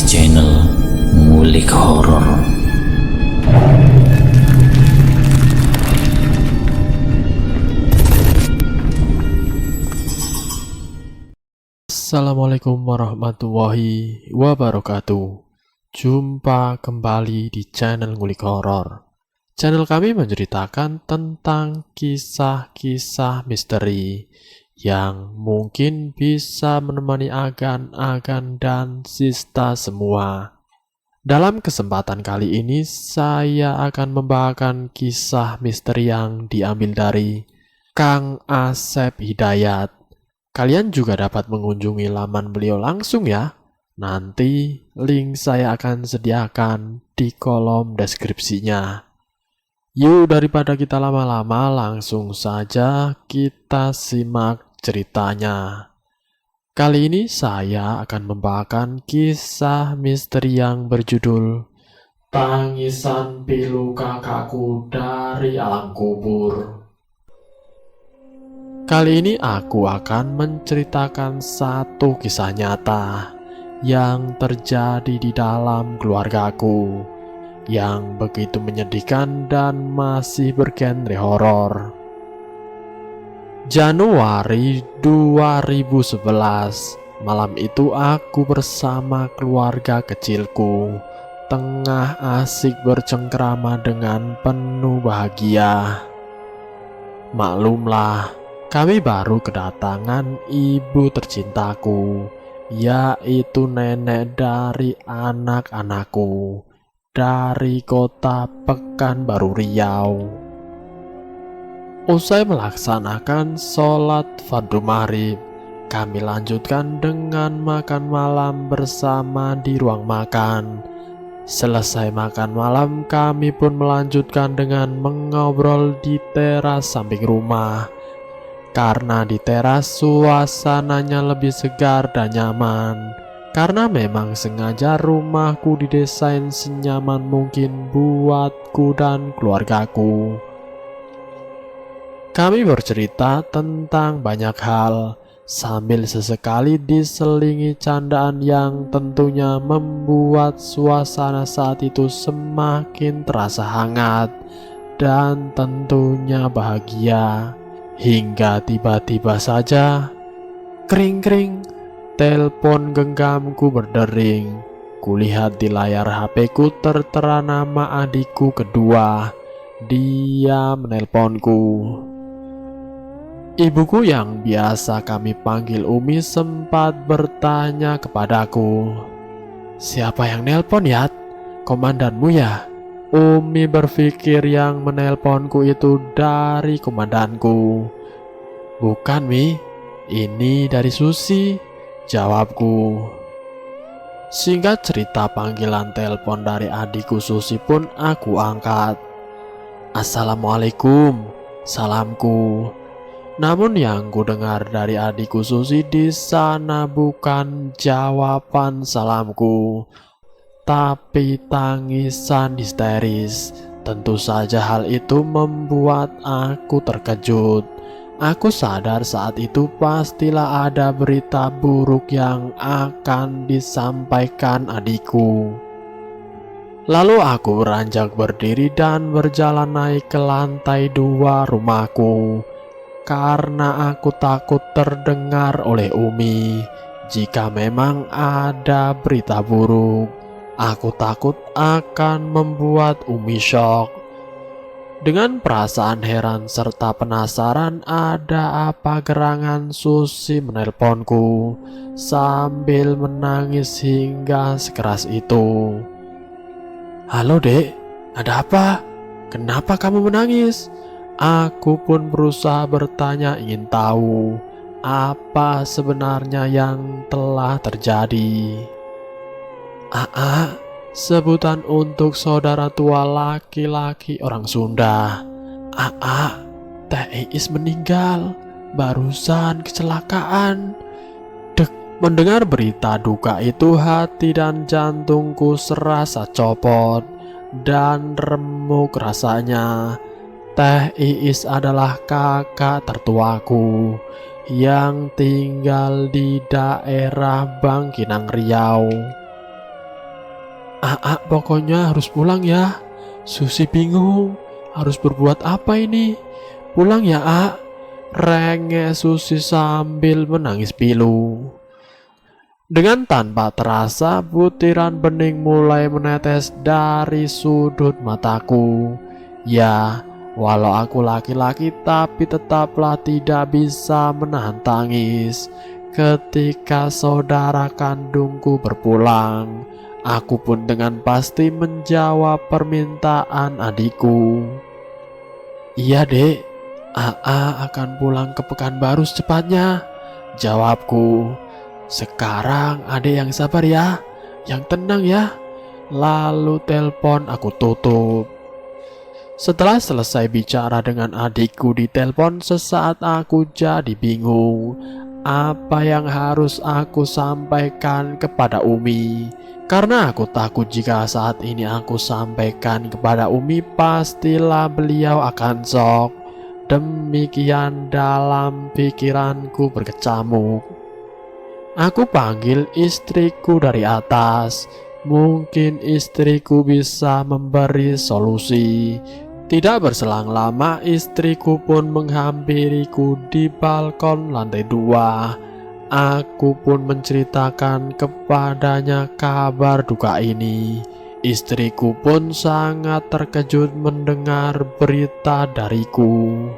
channel Ngulik Horor. Assalamualaikum warahmatullahi wabarakatuh. Jumpa kembali di channel Ngulik Horor. Channel kami menceritakan tentang kisah-kisah misteri yang mungkin bisa menemani agan-agan dan sista semua. Dalam kesempatan kali ini saya akan membawakan kisah misteri yang diambil dari Kang Asep Hidayat. Kalian juga dapat mengunjungi laman beliau langsung ya. Nanti link saya akan sediakan di kolom deskripsinya. Yuk, daripada kita lama-lama, langsung saja kita simak ceritanya. Kali ini saya akan membawakan kisah misteri yang berjudul Tangisan Pilu Kakakku dari Alam Kubur. Kali ini aku akan menceritakan satu kisah nyata yang terjadi di dalam keluargaku, yang begitu menyedihkan dan masih bergenre horor. Januari 2011, malam itu aku bersama keluarga kecilku tengah asik bercengkrama dengan penuh bahagia. Maklumlah, kami baru kedatangan ibu tercintaku, yaitu nenek dari anak-anakku, dari kota Pekanbaru Riau. Usai melaksanakan sholat fardu maghrib, kami lanjutkan dengan makan malam bersama di ruang makan. Selesai makan malam, kami pun melanjutkan dengan mengobrol di teras samping rumah. Karena di teras suasananya lebih segar dan nyaman. Karena memang sengaja rumahku didesain senyaman mungkin buatku dan keluargaku. Kami bercerita tentang banyak hal, sambil sesekali diselingi candaan yang tentunya membuat suasana saat itu semakin terasa hangat dan tentunya bahagia. Hingga tiba-tiba saja, kring-kring, telepon genggamku berdering. Kulihat di layar HP-ku tertera nama adikku kedua. Dia menelponku. Ibuku yang biasa kami panggil Umi sempat bertanya kepadaku, "Siapa yang nelpon, Yat? Komandanmu ya?" Umi berpikir yang menelponku itu dari komandanku. "Bukan, Mi, ini dari Susi," jawabku. Singkat cerita, panggilan telepon dari adikku Susi pun aku angkat. "Assalamualaikum," salamku. Namun yang ku dengar dari adikku Susi di sana bukan jawaban salamku, tapi tangisan histeris. Tentu saja hal itu membuat aku terkejut. Aku sadar saat itu pastilah ada berita buruk yang akan disampaikan adikku. Lalu aku beranjak berdiri dan berjalan naik ke lantai 2 rumahku. Karena aku takut terdengar oleh Umi jika memang ada berita buruk. Aku takut akan membuat Umi syok. Dengan perasaan heran serta penasaran, ada apa gerangan Susi menelponku sambil menangis hingga sekeras itu. "Halo dek, ada apa? Kenapa kamu menangis?" Aku pun berusaha bertanya, ingin tahu apa sebenarnya yang telah terjadi. "Aa," sebutan untuk saudara tua laki-laki orang Sunda. "Aa, Teh Iis meninggal, barusan kecelakaan." Mendengar berita duka itu, hati dan jantungku serasa copot dan remuk rasanya. Teh Iis adalah kakak tertuaku yang tinggal di daerah Bangkinang Riau. Pokoknya harus pulang ya. Susi bingung, harus berbuat apa ini? Pulang ya, rengek Susi sambil menangis pilu. Dengan tanpa terasa, butiran bening mulai menetes dari sudut mataku. Ya, walau aku laki-laki tapi tetaplah tidak bisa menahan tangis. Ketika saudara kandungku berpulang, aku pun dengan pasti menjawab permintaan adikku. Iya dek, akan pulang ke Pekanbaru secepatnya, jawabku. Sekarang adek yang sabar ya, yang tenang ya. Lalu telepon aku tutup. Setelah selesai bicara dengan adikku di telepon, sesaat aku jadi bingung. Apa yang harus aku sampaikan kepada Umi? Karena aku takut jika saat ini aku sampaikan kepada Umi, pastilah beliau akan shock. Demikian dalam pikiranku berkecamuk. Aku panggil istriku dari atas. Mungkin istriku bisa memberi solusi. Tidak berselang lama, istriku pun menghampiriku di balkon lantai 2. Aku pun menceritakan kepadanya kabar duka ini. Istriku pun sangat terkejut mendengar berita dariku.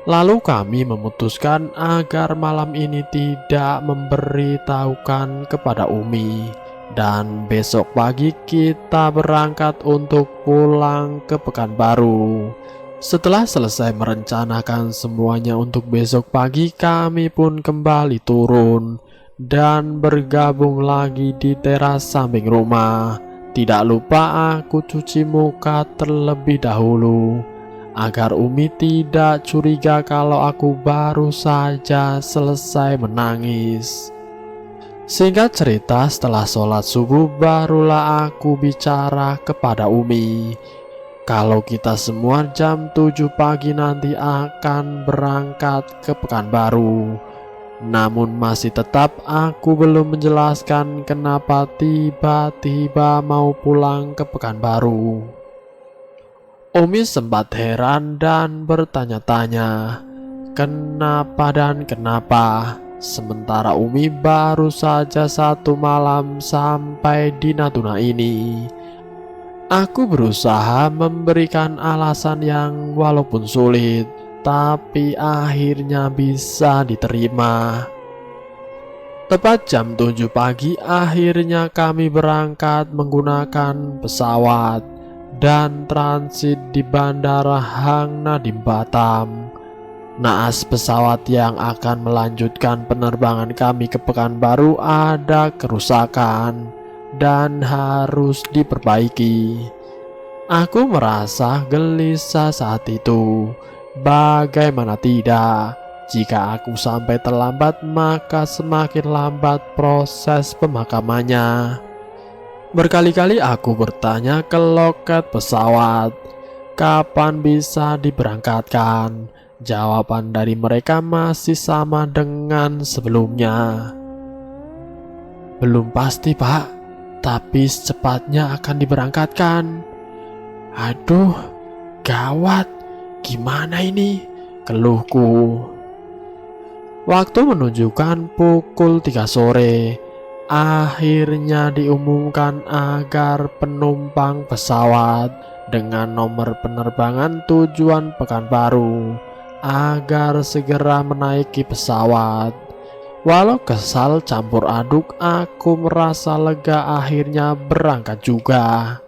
Lalu kami memutuskan agar malam ini tidak memberitahukan kepada Umi. Dan besok pagi kita berangkat untuk pulang ke Pekanbaru. Setelah selesai merencanakan semuanya untuk besok pagi, kami pun kembali turun dan bergabung lagi di teras samping rumah. Tidak lupa aku cuci muka terlebih dahulu, agar Umi tidak curiga kalau aku baru saja selesai menangis. Singkat cerita, setelah sholat subuh barulah aku bicara kepada Umi kalau kita semua jam 7 pagi nanti akan berangkat ke Pekanbaru. Namun masih tetap aku belum menjelaskan kenapa tiba-tiba mau pulang ke Pekanbaru. Umi sempat heran dan bertanya-tanya, kenapa dan kenapa? Sementara Umi baru saja 1 malam sampai di Natuna ini. Aku berusaha memberikan alasan yang walaupun sulit, tapi akhirnya bisa diterima. Tepat jam 7 pagi akhirnya kami berangkat menggunakan pesawat dan transit di Bandara Hang Nadim Batam. Naas pesawat yang akan melanjutkan penerbangan kami ke Pekanbaru ada kerusakan dan harus diperbaiki. Aku merasa gelisah saat itu. Bagaimana tidak, jika aku sampai terlambat maka semakin lambat proses pemakamannya. Berkali-kali aku bertanya ke loket pesawat, kapan bisa diberangkatkan? Jawaban dari mereka masih sama dengan sebelumnya. Belum pasti pak, tapi secepatnya akan diberangkatkan. Aduh, gawat, gimana ini? Keluhku. Waktu menunjukkan pukul 3 sore. Akhirnya diumumkan agar penumpang pesawat dengan nomor penerbangan tujuan Pekanbaru agar segera menaiki pesawat. Walau kesal campur aduk, aku merasa lega akhirnya berangkat juga.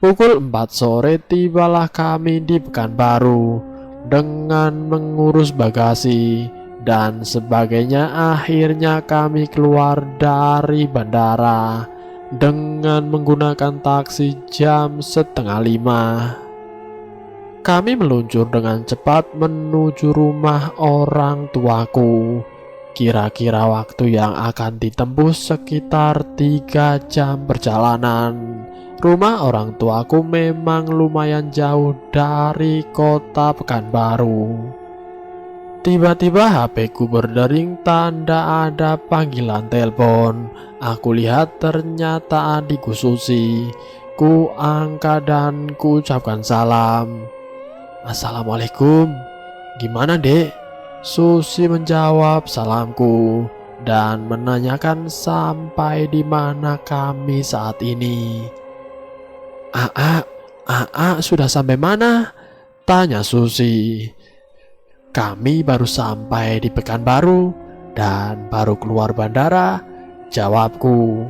Pukul 4 sore tibalah kami di Pekanbaru dengan mengurus bagasi dan sebagainya. Akhirnya kami keluar dari bandara dengan menggunakan taksi jam 4:30. Kami meluncur dengan cepat menuju rumah orang tuaku. Kira-kira waktu yang akan ditempuh sekitar 3 jam perjalanan. Rumah orang tuaku memang lumayan jauh dari kota Pekanbaru. Tiba-tiba HP-ku berdering tanda ada panggilan telepon. Aku lihat ternyata adikku Susi. Ku angkat dan ku ucapkan salam. Assalamualaikum. Gimana dek? Susi menjawab salamku dan menanyakan sampai di mana kami saat ini. Aa sudah sampai mana? Tanya Susi. Kami baru sampai di Pekanbaru dan baru keluar bandara, jawabku.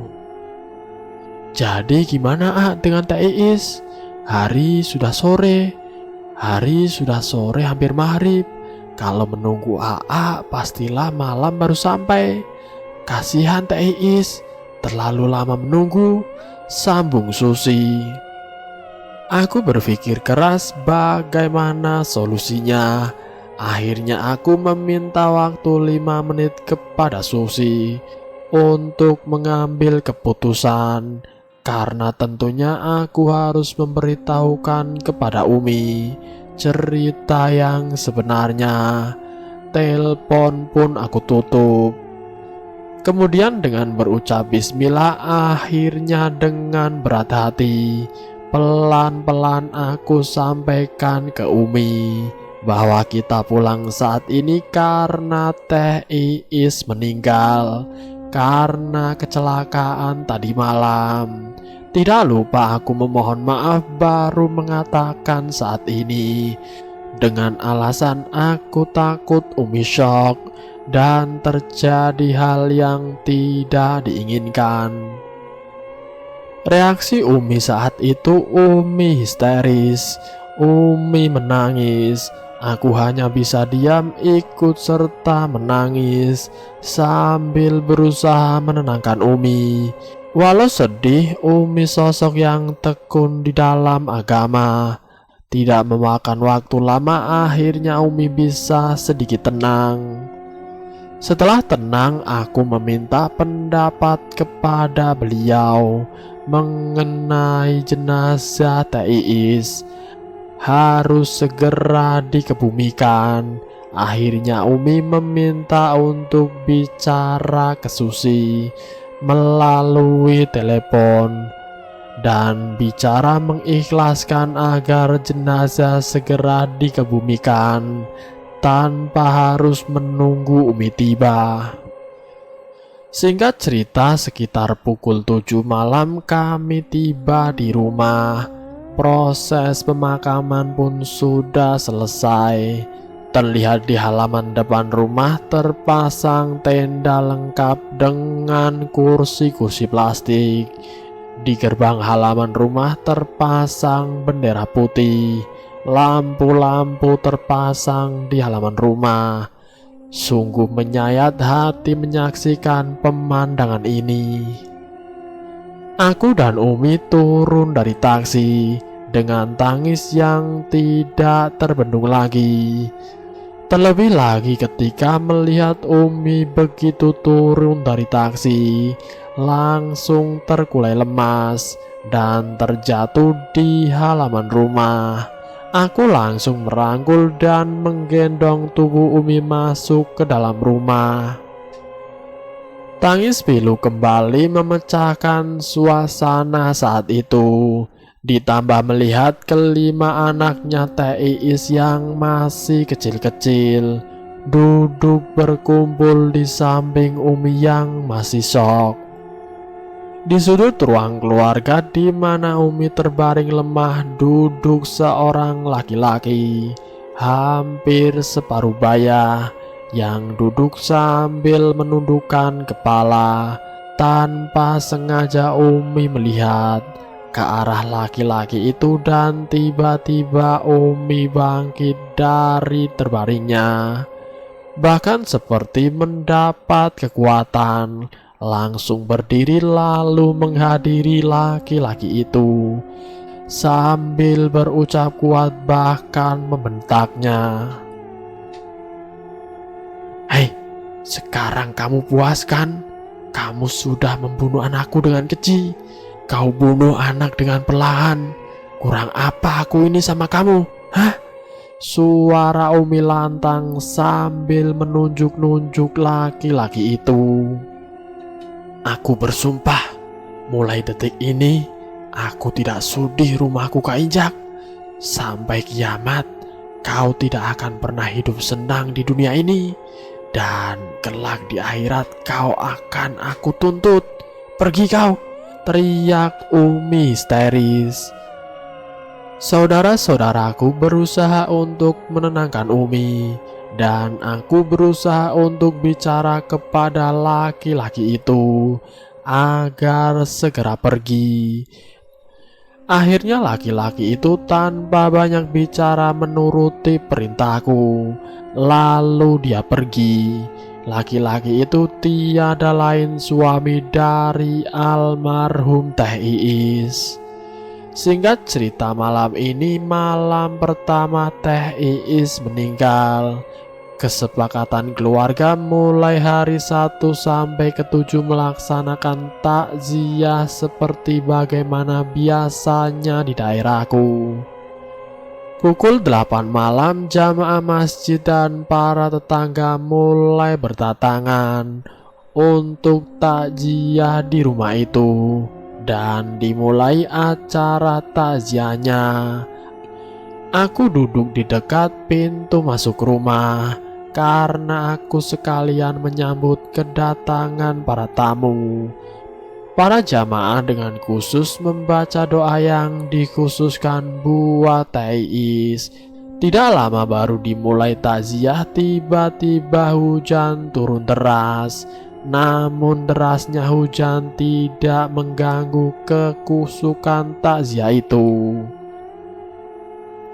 Jadi gimana dengan Teh Iis? Hari sudah sore hampir maghrib. Kalau menunggu AA pastilah malam baru sampai. Kasihan Teh Iis, terlalu lama menunggu, sambung Susi. Aku berpikir keras bagaimana solusinya. Akhirnya aku meminta waktu 5 menit kepada Susi untuk mengambil keputusan, karena tentunya aku harus memberitahukan kepada Umi cerita yang sebenarnya. Telepon pun aku tutup. Kemudian dengan berucap bismillah, akhirnya dengan berat hati pelan-pelan aku sampaikan ke Umi bahwa kita pulang saat ini karena Teh Iis meninggal karena kecelakaan tadi malam. Tidak lupa aku memohon maaf baru mengatakan saat ini dengan alasan aku takut Umi shock dan terjadi hal yang tidak diinginkan. Reaksi Umi saat itu, Umi histeris, Umi menangis. Aku hanya bisa diam ikut serta menangis sambil berusaha menenangkan Umi. Walau sedih, Umi sosok yang tekun di dalam agama. Tidak memakan waktu lama, akhirnya Umi bisa sedikit tenang. Setelah tenang, aku meminta pendapat kepada beliau mengenai jenazah Teh Iis. Harus segera dikebumikan. Akhirnya Umi meminta untuk bicara ke Susi melalui telepon dan bicara mengikhlaskan agar jenazah segera dikebumikan tanpa harus menunggu Umi tiba. Singkat cerita, sekitar pukul 7 malam kami tiba di rumah. Proses pemakaman pun sudah selesai. Terlihat di halaman depan rumah terpasang tenda lengkap dengan kursi-kursi plastik. Di gerbang halaman rumah terpasang bendera putih. Lampu-lampu terpasang di halaman rumah. Sungguh menyayat hati menyaksikan pemandangan ini. Aku dan Umi turun dari taksi dengan tangis yang tidak terbendung lagi. Terlebih lagi ketika melihat Umi begitu turun dari taksi, langsung terkulai lemas dan terjatuh di halaman rumah. Aku langsung merangkul dan menggendong tubuh Umi masuk ke dalam rumah. Tangis pilu kembali memecahkan suasana saat itu. Ditambah melihat kelima anaknya Teh Iis yang masih kecil-kecil duduk berkumpul di samping Umi yang masih syok. Di sudut ruang keluarga di mana Umi terbaring lemah duduk seorang laki-laki hampir separuh baya yang duduk sambil menundukkan kepala. Tanpa sengaja Umi melihat ke arah laki-laki itu dan tiba-tiba Umi bangkit dari terbaringnya. Bahkan seperti mendapat kekuatan, langsung berdiri lalu menghadiri laki-laki itu sambil berucap kuat bahkan membentaknya. "Hei, sekarang kamu puas kan? Kamu sudah membunuh anakku dengan keji. Kau bunuh anak dengan perlahan. Kurang apa aku ini sama kamu? Hah? suara Umi lantang sambil menunjuk-nunjuk laki-laki itu. Aku bersumpah, mulai detik ini aku tidak sudi rumahku keinjak. Sampai kiamat kau tidak akan pernah hidup senang di dunia ini, dan kelak di akhirat kau akan aku tuntut. Pergi kau, teriak Umi histeris. Saudara-saudaraku berusaha untuk menenangkan Umi, dan aku berusaha untuk bicara kepada laki-laki itu agar segera pergi. Akhirnya laki-laki itu tanpa banyak bicara menuruti perintahku. Lalu dia pergi. Laki-laki itu tiada lain suami dari almarhum Teh Iis. Singkat cerita, malam ini malam pertama Teh Iis meninggal. Kesepakatan keluarga mulai hari 1 sampai ke-7 melaksanakan takziah seperti bagaimana biasanya di daerahku. Pukul 8 malam jamaah masjid dan para tetangga mulai berdatangan untuk takziah di rumah itu, dan dimulai acara takziahnya. Aku duduk di dekat pintu masuk rumah karena aku sekalian menyambut kedatangan para tamu. Para jamaah dengan khusus membaca doa yang dikhususkan buat Teh Iis. Tidak lama baru dimulai takziah, tiba-tiba hujan turun deras. Namun derasnya hujan tidak mengganggu kekusukan takziah itu.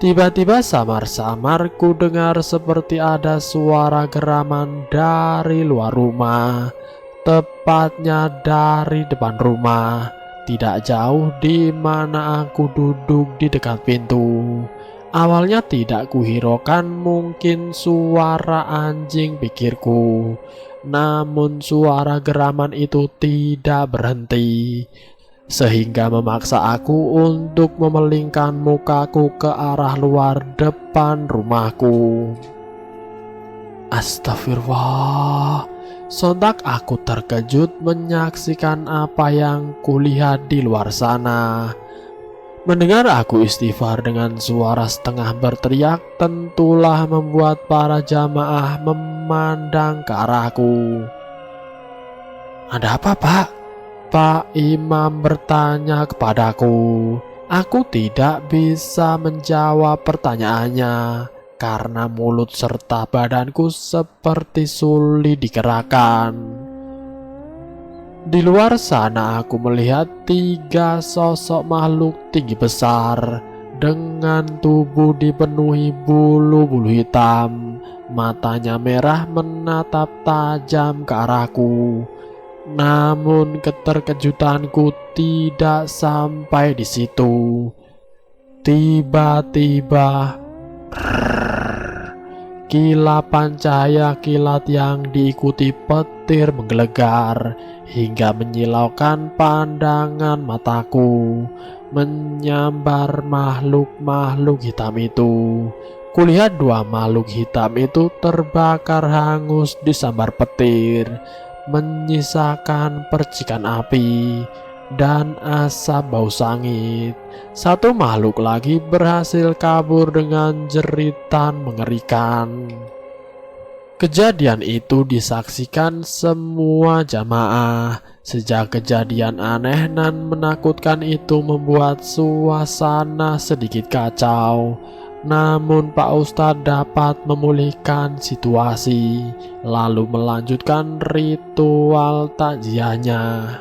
Tiba-tiba samar-samar ku dengar seperti ada suara geraman dari luar rumah, tepatnya dari depan rumah, tidak jauh di mana aku duduk di dekat pintu. Awalnya tidak kuhiraukan, mungkin suara anjing pikirku. Namun suara geraman itu tidak berhenti, sehingga memaksa aku untuk memelingkan mukaku ke arah luar depan rumahku. Astagfirullah. Sontak aku terkejut menyaksikan apa yang kulihat di luar sana. Mendengar aku istighfar dengan suara setengah berteriak tentulah membuat para jamaah memandang ke arahku. Ada apa, Pak? Pak Imam bertanya kepadaku. Aku tidak bisa menjawab pertanyaannya karena mulut serta badanku seperti sulit digerakkan. Di luar sana aku melihat 3 sosok makhluk tinggi besar dengan tubuh dipenuhi bulu-bulu hitam. Matanya merah menatap tajam ke arahku. Namun keterkejutanku tidak sampai di situ. Tiba-tiba kilapan cahaya kilat yang diikuti petir menggelegar hingga menyilaukan pandangan mataku, menyambar makhluk-makhluk hitam itu. Kulihat 2 makhluk hitam itu terbakar hangus disambar petir, menyisakan percikan api dan asap bau sangit. 1 makhluk lagi berhasil kabur dengan jeritan mengerikan. Kejadian itu disaksikan semua jamaah. Sejak kejadian aneh dan menakutkan itu membuat suasana sedikit kacau. Namun Pak Ustadz dapat memulihkan situasi, lalu melanjutkan ritual takziahnya.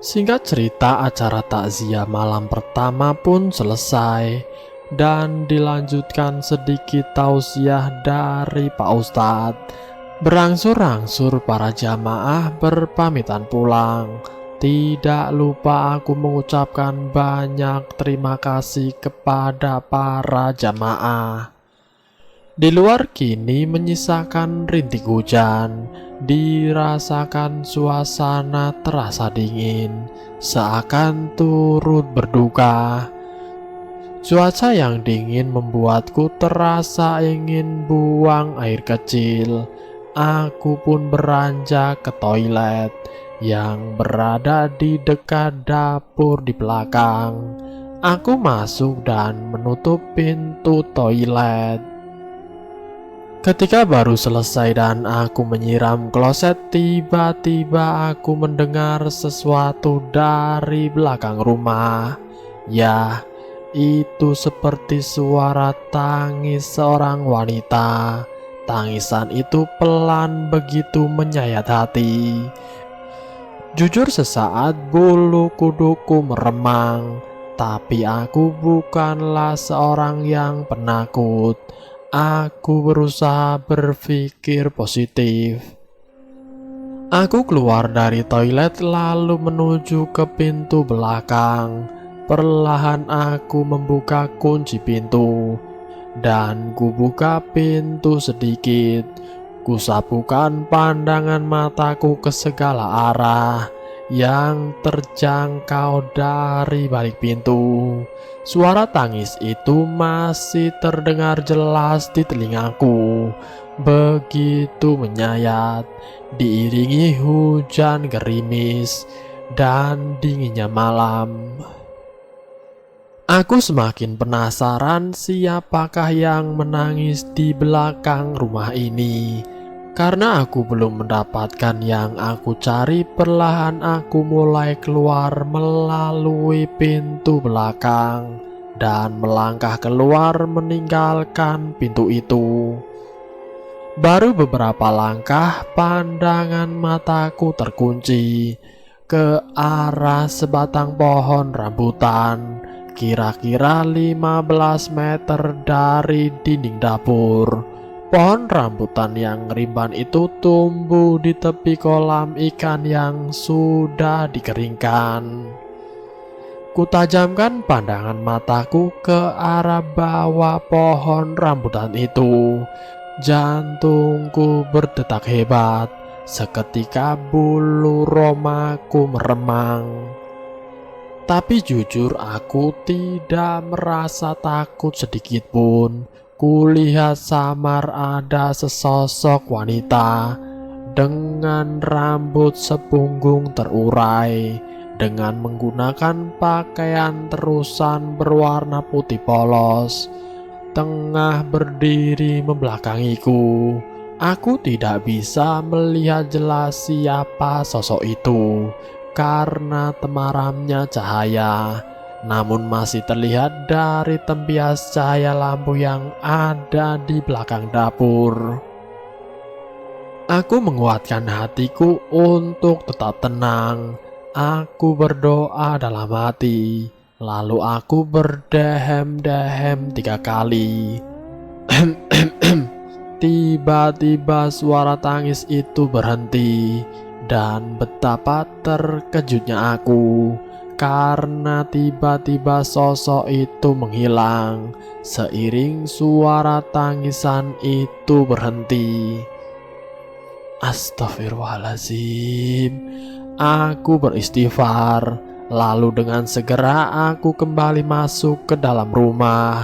Singkat cerita, acara takziah malam pertama pun selesai dan dilanjutkan sedikit tausiah dari Pak Ustadz. Berangsur-angsur para jamaah berpamitan pulang. Tidak lupa aku mengucapkan banyak terima kasih kepada para jamaah. Di luar kini menyisakan rintik hujan. Dirasakan suasana terasa dingin, seakan turut berduka. Cuaca yang dingin membuatku terasa ingin buang air kecil. Aku pun beranjak ke toilet yang berada di dekat dapur di belakang. Aku masuk dan menutup pintu toilet. Ketika baru selesai dan aku menyiram kloset, tiba-tiba aku mendengar sesuatu dari belakang rumah. Ya, itu seperti suara tangis seorang wanita. Tangisan itu pelan begitu menyayat hati. Jujur sesaat bulu kuduku meremang, tapi aku bukanlah seorang yang penakut. Aku berusaha berpikir positif. Aku keluar dari toilet lalu menuju ke pintu belakang. Perlahan aku membuka kunci pintu dan kubuka pintu sedikit. Kusapukan pandangan mataku ke segala arah yang terjangkau dari balik pintu. Suara tangis itu masih terdengar jelas di telingaku, begitu menyayat, diiringi hujan gerimis dan dinginnya malam. Aku semakin penasaran siapakah yang menangis di belakang rumah ini. Karena aku belum mendapatkan yang aku cari, perlahan aku mulai keluar melalui pintu belakang dan melangkah keluar meninggalkan pintu itu. Baru beberapa langkah, pandangan mataku terkunci ke arah sebatang pohon rambutan, kira-kira 15 meter dari dinding dapur. Pohon rambutan yang rimban itu tumbuh di tepi kolam ikan yang sudah dikeringkan. Kutajamkan pandangan mataku ke arah bawah pohon rambutan itu. Jantungku berdetak hebat. Seketika bulu romaku meremang. Tapi jujur aku tidak merasa takut sedikit pun. Kulihat samar ada sesosok wanita dengan rambut sepunggung terurai, dengan menggunakan pakaian terusan berwarna putih polos, tengah berdiri membelakangiku. Aku tidak bisa melihat jelas siapa sosok itu karena temaramnya cahaya. Namun masih terlihat dari tembias cahaya lampu yang ada di belakang dapur. Aku menguatkan hatiku untuk tetap tenang. Aku berdoa dalam hati. Lalu aku berdehem-dehem 3 kali. Tiba-tiba suara tangis itu berhenti. Dan betapa terkejutnya aku karena tiba-tiba sosok itu menghilang seiring suara tangisan itu berhenti. Astagfirullahaladzim. Aku beristighfar. Lalu dengan segera aku kembali masuk ke dalam rumah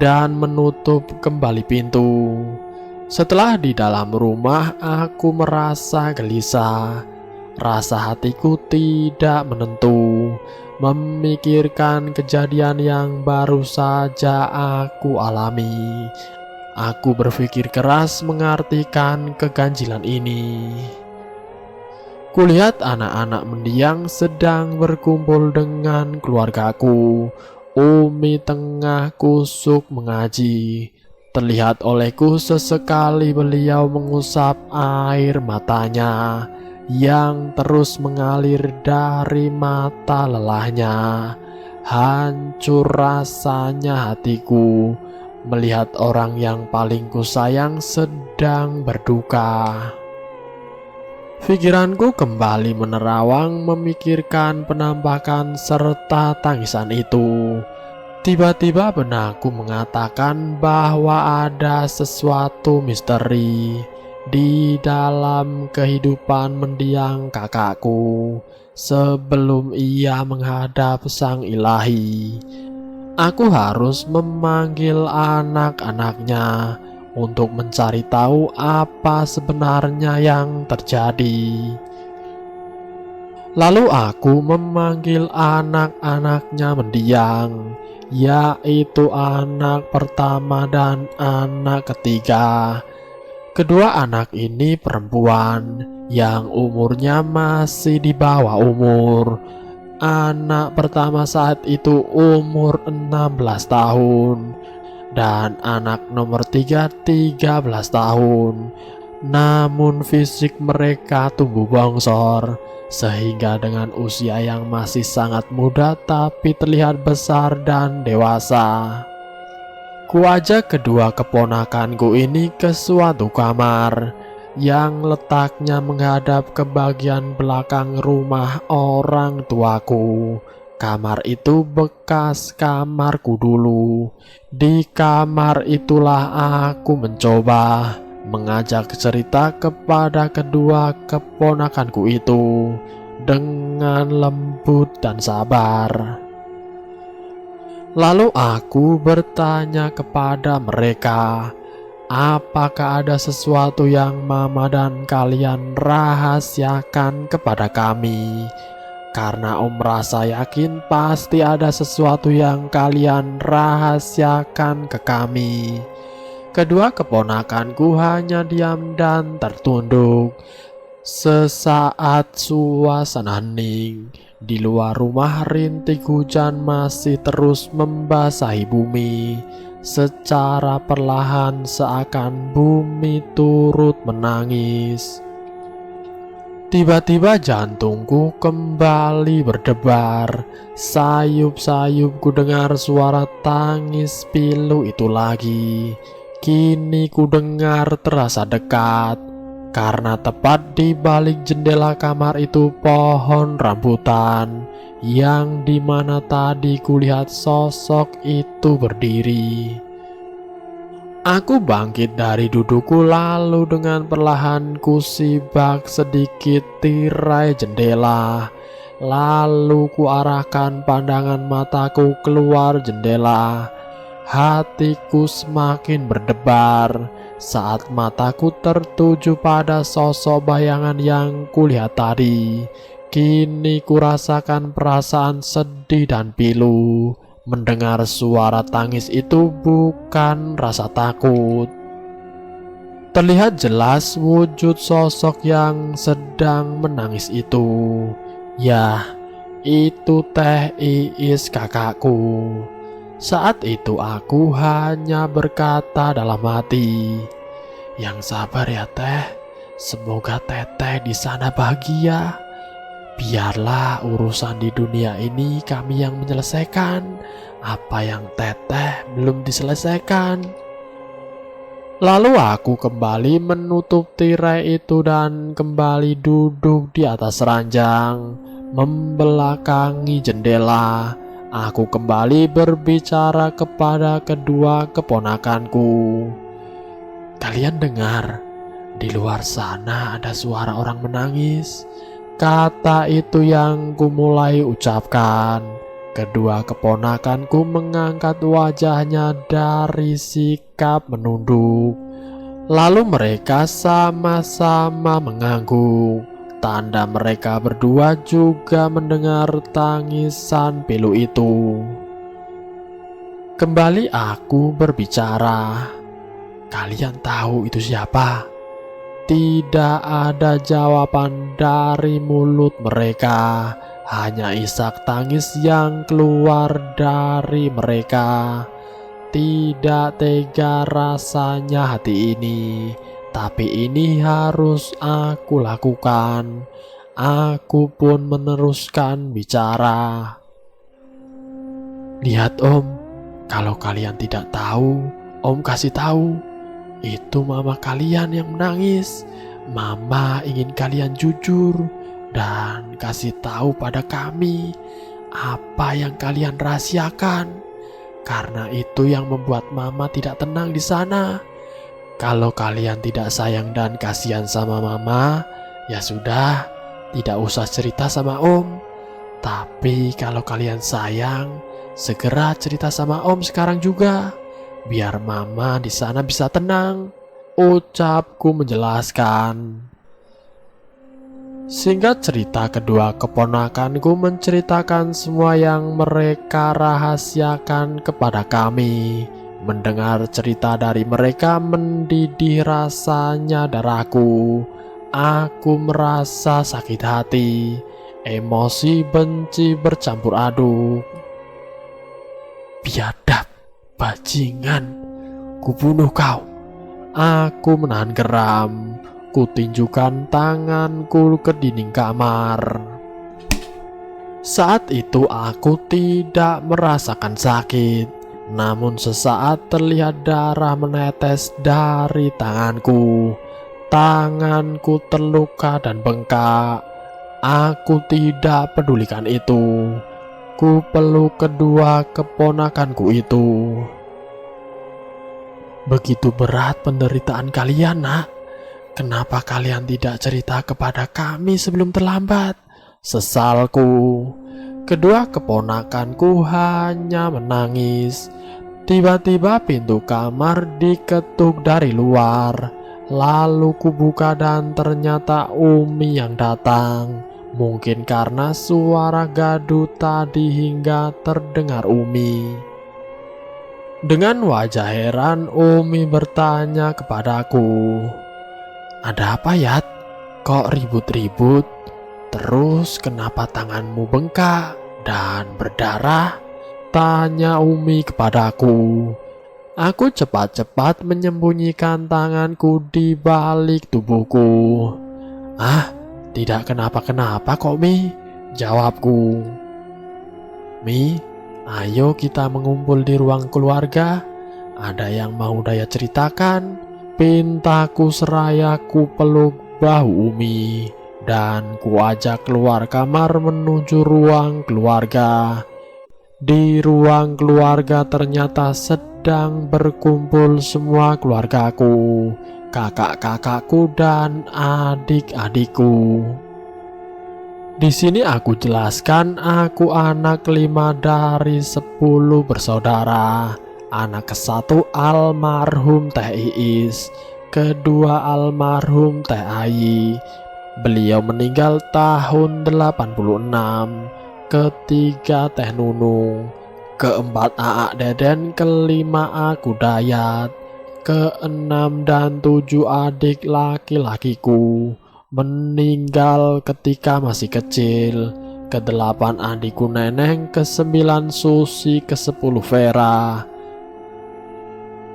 dan menutup kembali pintu. Setelah di dalam rumah, aku merasa gelisah. Rasa hatiku tidak menentu, memikirkan kejadian yang baru saja aku alami. Aku berpikir keras mengartikan keganjilan ini. Kulihat anak-anak mendiang sedang berkumpul dengan keluargaku. Umi tengah kusuk mengaji. Terlihat olehku sesekali beliau mengusap air matanya yang terus mengalir dari mata lelahnya. Hancur rasanya hatiku melihat orang yang paling kusayang sedang berduka. Pikiranku kembali menerawang memikirkan penampakan serta tangisan itu. Tiba-tiba benakku mengatakan bahwa ada sesuatu misteri di dalam kehidupan mendiang kakakku sebelum ia menghadap Sang Ilahi. Aku harus memanggil anak-anaknya untuk mencari tahu apa sebenarnya yang terjadi. Lalu aku memanggil anak-anaknya mendiang, yaitu anak pertama dan anak ketiga. Kedua anak ini perempuan yang umurnya masih di bawah umur. Anak pertama saat itu umur 16 tahun dan anak nomor 3 13 tahun. Namun fisik mereka tumbuh bongsor sehingga dengan usia yang masih sangat muda tapi terlihat besar dan dewasa. Kuajak kedua keponakanku ini ke suatu kamar yang letaknya menghadap ke bagian belakang rumah orang tuaku. Kamar itu bekas kamarku dulu. Di kamar itulah aku mencoba mengajak cerita kepada kedua keponakanku itu dengan lembut dan sabar. Lalu aku bertanya kepada mereka, apakah ada sesuatu yang mama dan kalian rahasiakan kepada kami? Karena Om merasa yakin pasti ada sesuatu yang kalian rahasiakan ke kami. Kedua keponakanku hanya diam dan tertunduk. Sesaat suasana hening. Di luar rumah rintik hujan masih terus membasahi bumi. Secara perlahan seakan bumi turut menangis. Tiba-tiba jantungku kembali berdebar. Sayup-sayup ku dengar suara tangis pilu itu lagi. Kini ku dengar terasa dekat. Karena tepat di balik jendela kamar itu pohon rambutan, yang dimana tadi kulihat sosok itu berdiri. Aku bangkit dari dudukku lalu dengan perlahan kusibak sedikit tirai jendela. Lalu kuarahkan pandangan mataku keluar jendela. Hatiku semakin berdebar saat mataku tertuju pada sosok bayangan yang kulihat tadi. Kini kurasakan perasaan sedih dan pilu. Mendengar suara tangis itu bukan rasa takut. Terlihat jelas wujud sosok yang sedang menangis itu. Yah, itu Teh Iis kakakku. Saat itu aku hanya berkata dalam hati, "Yang sabar ya Teh, semoga Teteh di sana bahagia. Biarlah urusan di dunia ini kami yang menyelesaikan apa yang Teteh belum diselesaikan." Lalu aku kembali menutup tirai itu dan kembali duduk di atas ranjang, membelakangi jendela. Aku kembali berbicara kepada kedua keponakanku. "Kalian dengar, di luar sana ada suara orang menangis." Kata itu yang kumulai ucapkan. Kedua keponakanku mengangkat wajahnya dari sikap menunduk. Lalu mereka sama-sama mengangguk. Tanda mereka berdua juga mendengar tangisan pilu itu. Kembali aku berbicara. "Kalian tahu itu siapa?" Tidak ada jawaban dari mulut mereka. Hanya isak tangis yang keluar dari mereka. Tidak tega rasanya hati ini. Tapi ini harus aku lakukan. Aku pun meneruskan bicara. "Lihat Om, kalau kalian tidak tahu, Om kasih tahu. Itu mama kalian yang menangis. Mama ingin kalian jujur dan kasih tahu pada kami apa yang kalian rahasiakan. Karena itu yang membuat mama tidak tenang di sana. Kalau kalian tidak sayang dan kasihan sama mama, ya sudah, tidak usah cerita sama Om. Tapi kalau kalian sayang, Segera cerita sama Om sekarang juga, biar Mama di sana bisa tenang, ucapku menjelaskan. Singkat cerita, kedua keponakanku menceritakan semua yang mereka rahasiakan kepada kami. Mendengar cerita dari mereka mendidih rasanya darahku. Aku merasa sakit hati, emosi benci bercampur aduk. Biadab, bajingan, kubunuh kau. Aku menahan geram. Kutinjukan tanganku ke dinding kamar. Saat itu aku tidak merasakan sakit, namun sesaat terlihat darah menetes dari tanganku. Tanganku terluka dan bengkak. Aku tidak pedulikan itu. Ku peluk kedua keponakanku itu. Begitu berat penderitaan kalian, Nak. Kenapa kalian tidak cerita kepada kami sebelum terlambat? Sesalku. Kedua keponakanku hanya menangis. Tiba-tiba pintu kamar diketuk dari luar. Lalu kubuka dan ternyata Umi yang datang. Mungkin karena suara gaduh tadi hingga terdengar Umi. Dengan wajah heran Umi bertanya kepadaku, "Ada apa, Yat? Kok ribut-ribut? Terus kenapa tanganmu bengkak dan berdarah?" Tanya Umi kepadaku. Aku cepat-cepat menyembunyikan tanganku di balik tubuhku. "Ah, tidak kenapa-kenapa kok, Mi," jawabku. "Mi, ayo kita mengumpul di ruang keluarga. Ada yang mau Daya ceritakan?" Pintaku seraya ku peluk bahu Umi dan ku ajak keluar kamar menuju ruang keluarga. Di ruang keluarga ternyata sedang berkumpul semua keluargaku, kakak-kakakku dan adik-adikku. Di sini aku jelaskan aku anak 5 dari 10 bersaudara. Anak ke-1 almarhum Teh Iis, kedua almarhum Teh Ayi. Beliau meninggal tahun 86. Ketiga Teh Nunung, keempat Aa Deden, kelima aku Dayat. Keenam dan 7 adik laki-lakiku meninggal ketika masih kecil. Ke-8 adikku Neneng, ke-9 Susi, ke-10 Vera.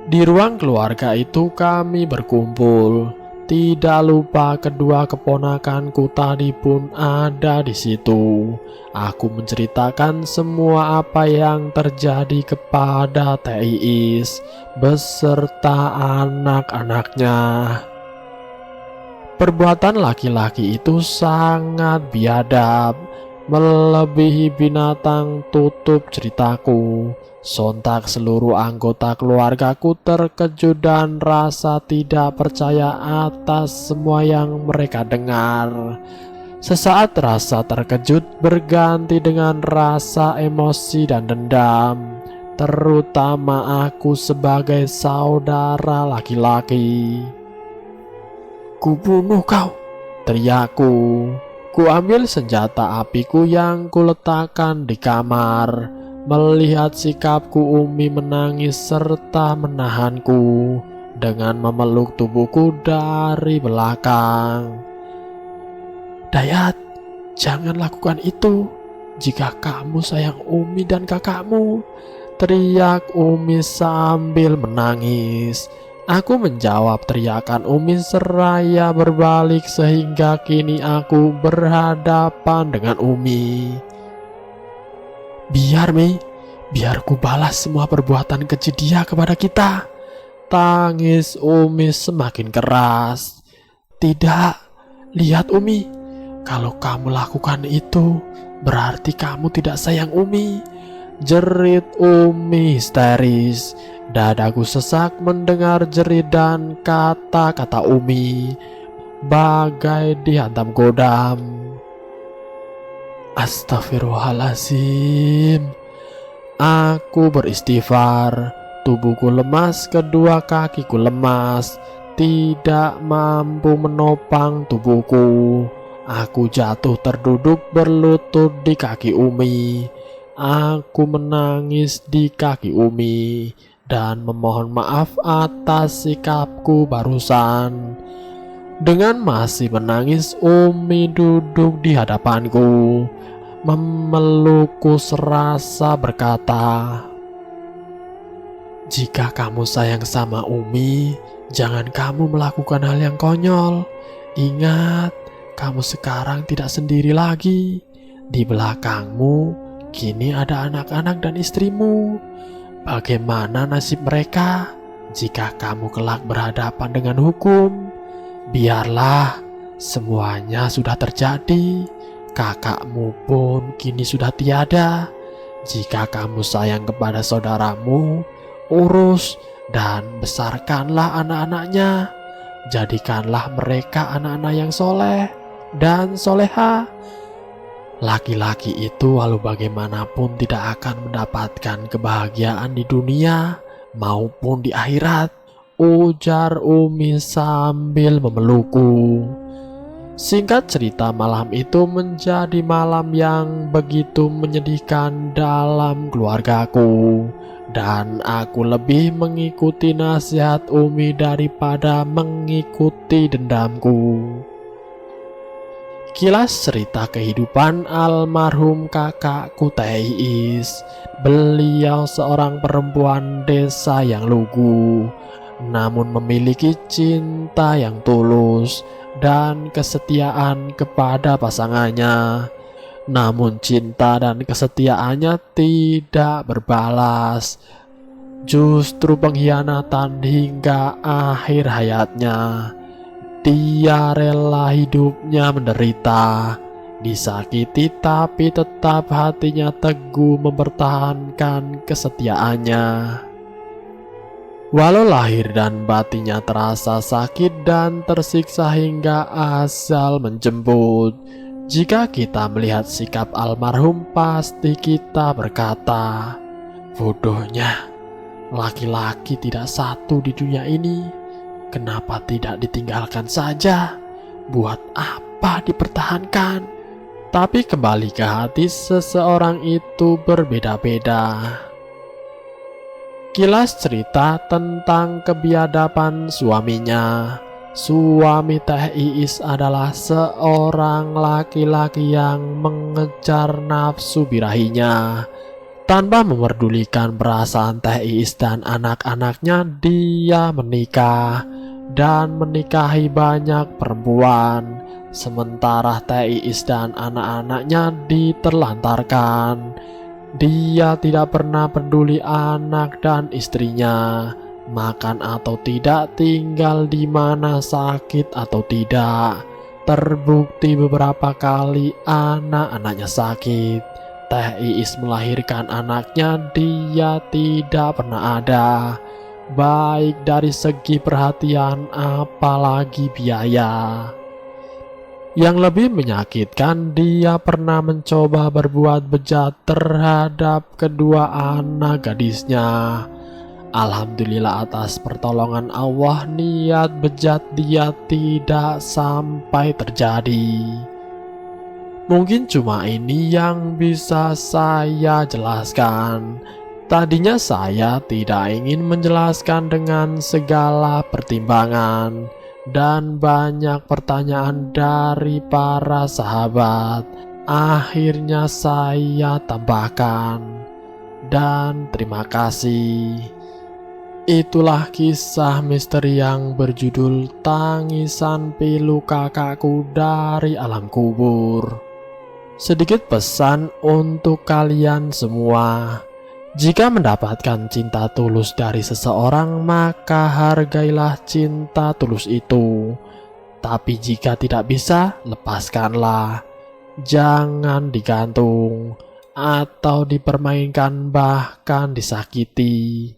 Di ruang keluarga itu kami berkumpul. Tidak lupa kedua keponakanku tadi pun ada di situ. Aku menceritakan semua apa yang terjadi kepada Teh Iis beserta anak-anaknya. Perbuatan laki-laki itu sangat biadab, melebihi binatang, tutup ceritaku. Sontak seluruh anggota keluargaku terkejut dan rasa tidak percaya atas semua yang mereka dengar. Sesaat rasa terkejut berganti dengan rasa emosi dan dendam, terutama aku sebagai saudara laki-laki. "Kubunuh kau!" teriakku. Ku ambil senjata apiku yang kuletakkan di kamar. Melihat sikapku, Umi menangis serta menahanku dengan memeluk tubuhku dari belakang. "Dayat, jangan lakukan itu. Jika kamu sayang Umi dan kakakmu," teriak Umi sambil menangis. Aku menjawab teriakan Umi seraya berbalik sehingga kini aku berhadapan dengan Umi. "Biar, Mi, biar ku balas semua perbuatan keji dia kepada kita." Tangis Umi semakin keras. "Tidak, lihat Umi, kalau kamu lakukan itu berarti kamu tidak sayang Umi," jerit Umi histeris. Dadaku sesak mendengar jerit dan kata-kata Umi bagai dihantam godam. Astagfirullahaladzim. Aku beristighfar. Tubuhku lemas, kedua kakiku lemas, tidak mampu menopang tubuhku. Aku jatuh terduduk berlutut di kaki Umi. Aku menangis di kaki Umi dan memohon maaf atas sikapku barusan. Dengan masih menangis, Umi duduk di hadapanku, memelukku serasa berkata, "Jika kamu sayang sama Umi, jangan kamu melakukan hal yang konyol. Ingat, kamu sekarang tidak sendiri lagi. Di belakangmu kini ada anak-anak dan istrimu. Bagaimana nasib mereka jika kamu kelak berhadapan dengan hukum? Biarlah, semuanya sudah terjadi. Kakakmu pun kini sudah tiada. Jika kamu sayang kepada saudaramu, urus dan besarkanlah anak-anaknya. Jadikanlah mereka anak-anak yang soleh dan soleha. Laki-laki itu walau bagaimanapun tidak akan mendapatkan kebahagiaan di dunia maupun di akhirat," ujar Umi sambil memelukku. Singkat cerita, malam itu menjadi malam yang begitu menyedihkan dalam keluargaku, dan aku lebih mengikuti nasihat Umi daripada mengikuti dendamku. Kilas cerita kehidupan almarhum kakakku Teh Iis. Beliau seorang perempuan desa yang lugu, namun memiliki cinta yang tulus dan kesetiaan kepada pasangannya. Namun cinta dan kesetiaannya tidak berbalas, justru pengkhianatan hingga akhir hayatnya. Dia rela hidupnya menderita, disakiti, tapi tetap hatinya teguh mempertahankan kesetiaannya. Walau lahir dan batinnya terasa sakit dan tersiksa hingga asal menjemput, jika kita melihat sikap almarhum pasti kita berkata, "Bodohnya, laki-laki tidak satu di dunia ini. Kenapa tidak ditinggalkan saja? Buat apa dipertahankan?" Tapi kembali ke hati, seseorang itu berbeda-beda. Kilas cerita tentang kebiadaban suaminya. Suami Teh Iis adalah seorang laki-laki yang mengejar nafsu birahinya. Tanpa memerdulikan perasaan Teh Iis dan anak-anaknya, dia menikah dan menikahi banyak perempuan, sementara Teh Iis dan anak-anaknya diterlantarkan. Dia tidak pernah peduli anak dan istrinya makan atau tidak, tinggal di mana, sakit atau tidak. Terbukti beberapa kali anak-anaknya sakit. Teh Iis melahirkan anaknya, dia tidak pernah ada, baik dari segi perhatian apalagi biaya. Yang lebih menyakitkan, dia pernah mencoba berbuat bejat terhadap kedua anak gadisnya. Alhamdulillah atas pertolongan Allah, niat bejat dia tidak sampai terjadi. Mungkin cuma ini yang bisa saya jelaskan. Tadinya saya tidak ingin menjelaskan dengan segala pertimbangan dan banyak pertanyaan dari para sahabat. Akhirnya saya tambahkan, dan terima kasih. Itulah kisah misteri yang berjudul Tangisan Pilu Kakakku dari Alam Kubur. Sedikit pesan untuk kalian semua. Jika mendapatkan cinta tulus dari seseorang, maka hargailah cinta tulus itu. Tapi jika tidak bisa, lepaskanlah. Jangan digantung atau dipermainkan, bahkan disakiti.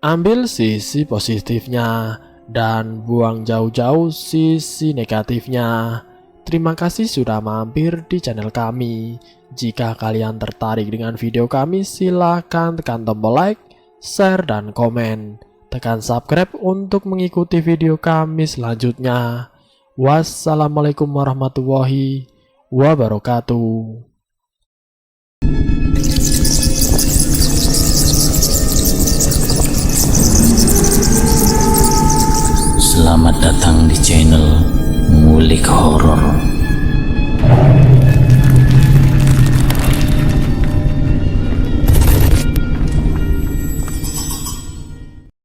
Ambil sisi positifnya dan buang jauh-jauh sisi negatifnya. Terima kasih sudah mampir di channel kami. Jika kalian tertarik dengan video kami, silahkan tekan tombol like, share, dan komen. Tekan subscribe untuk mengikuti video kami selanjutnya. Wassalamualaikum warahmatullahi wabarakatuh. Selamat datang di channel Ngulik Horor.